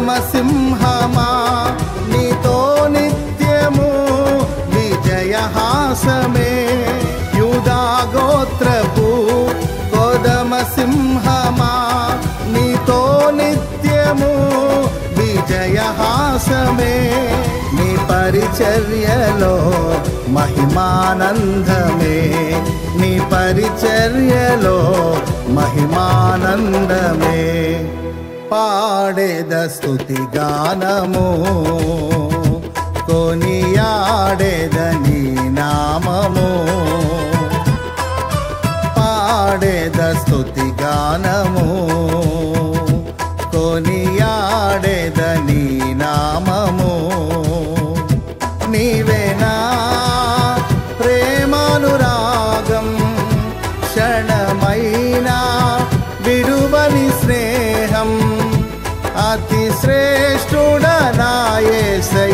కొదమ సింహమా నీతో నిత్యము విజయహాసమే యూదా గోత్రపు కొదమ సింహమా నీతో నిత్యము విజయహాసమే నీ పరిచర్యలో మహిమానందమే నీ పరిచర్యలో మహిమానందమే పాడేద స్తుతి గానము కొనియాడేద నీ నామము పాడేద స్తుతి గానము కొనియాడేద నీ నామము నీవేనా ప్రేమానురాగం క్షణమైనా విడువని స్నేహం అతి శ్రేష్ఠుడనా యేసయ్యా